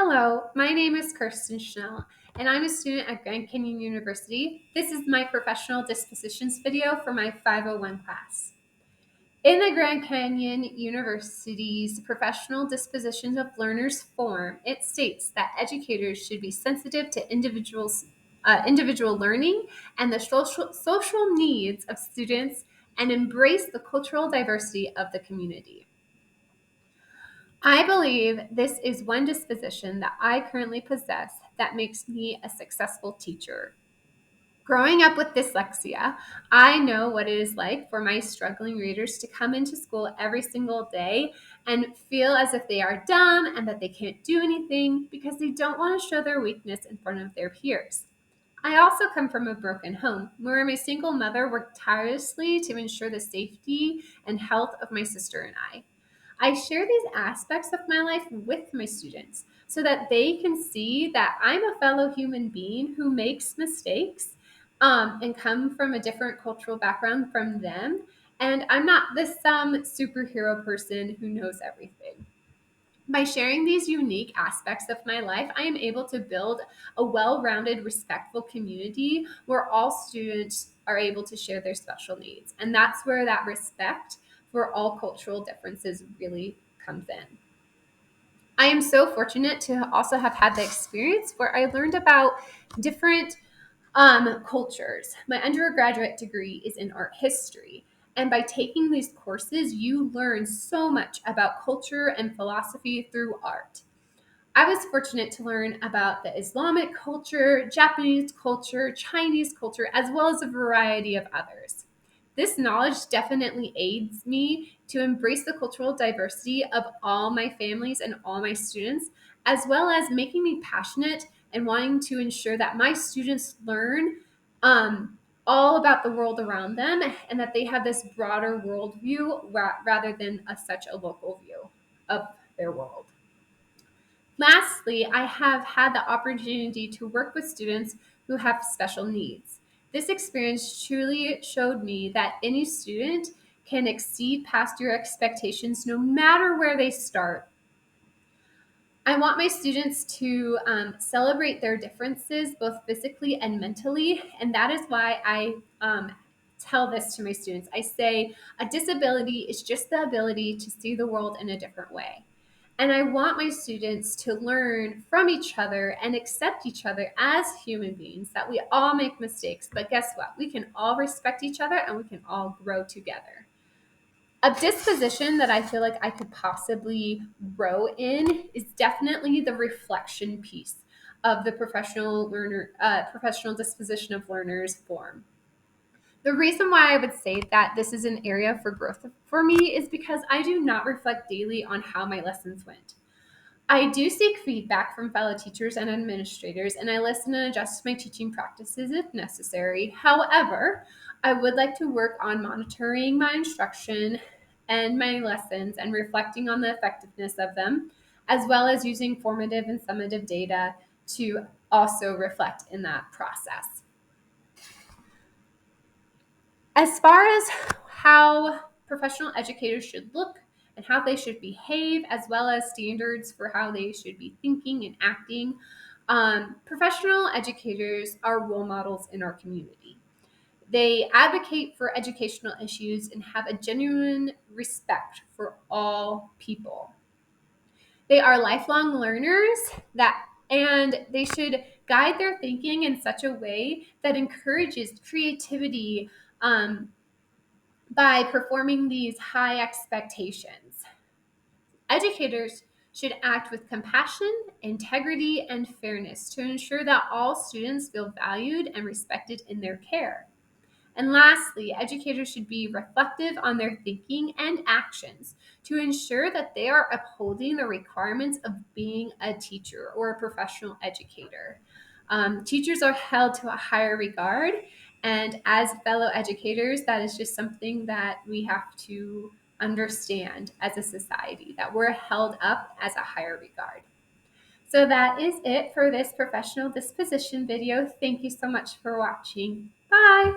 Hello, my name is Kirsten Schnell, and I'm a student at Grand Canyon University. This is my professional dispositions video for my 501 class. In the Grand Canyon University's Professional Dispositions of Learners form, it states that educators should be sensitive to individual learning and the social needs of students and embrace the cultural diversity of the community. I believe this is one disposition that I currently possess that makes me a successful teacher. Growing up with dyslexia, I know what it is like for my struggling readers to come into school every single day and feel as if they are dumb and that they can't do anything because they don't want to show their weakness in front of their peers. I also come from a broken home where my single mother worked tirelessly to ensure the safety and health of my sister and I. I share these aspects of my life with my students so that they can see that I'm a fellow human being who makes mistakes and come from a different cultural background from them. And I'm not this superhero person who knows everything. By sharing these unique aspects of my life, I am able to build a well rounded, respectful community where all students are able to share their special needs. And that's where that respect for all cultural differences really comes in. I am so fortunate to also have had the experience where I learned about different cultures. My undergraduate degree is in art history. And by taking these courses, you learn so much about culture and philosophy through art. I was fortunate to learn about the Islamic culture, Japanese culture, Chinese culture, as well as a variety of others. This knowledge definitely aids me to embrace the cultural diversity of all my families and all my students, as well as making me passionate and wanting to ensure that my students learn all about the world around them and that they have this broader worldview rather than such a local view of their world. Lastly, I have had the opportunity to work with students who have special needs. This experience truly showed me that any student can exceed past your expectations no matter where they start. I want my students to celebrate their differences, both physically and mentally, and that is why I tell this to my students. I say, a disability is just the ability to see the world in a different way. And I want my students to learn from each other and accept each other as human beings, that we all make mistakes. But guess what? We can all respect each other and we can all grow together. A disposition that I feel like I could possibly grow in is definitely the reflection piece of the professional disposition of learners form. The reason why I would say that this is an area for growth for me is because I do not reflect daily on how my lessons went. I do seek feedback from fellow teachers and administrators, and I listen and adjust my teaching practices if necessary. However, I would like to work on monitoring my instruction and my lessons and reflecting on the effectiveness of them, as well as using formative and summative data to also reflect in that process. As far as how professional educators should look and how they should behave, as well as standards for how they should be thinking and acting, professional educators are role models in our community. They advocate for educational issues and have a genuine respect for all people. They are lifelong learners and they should guide their thinking in such a way that encourages creativity, by performing these high expectations. Educators should act with compassion, integrity, and fairness to ensure that all students feel valued and respected in their care. And lastly, educators should be reflective on their thinking and actions to ensure that they are upholding the requirements of being a teacher or a professional educator. Teachers are held to a higher regard, and as fellow educators, that is just something that we have to understand as a society, that we're held up as a higher regard. So that is it for this professional disposition video. Thank you so much for watching. Bye.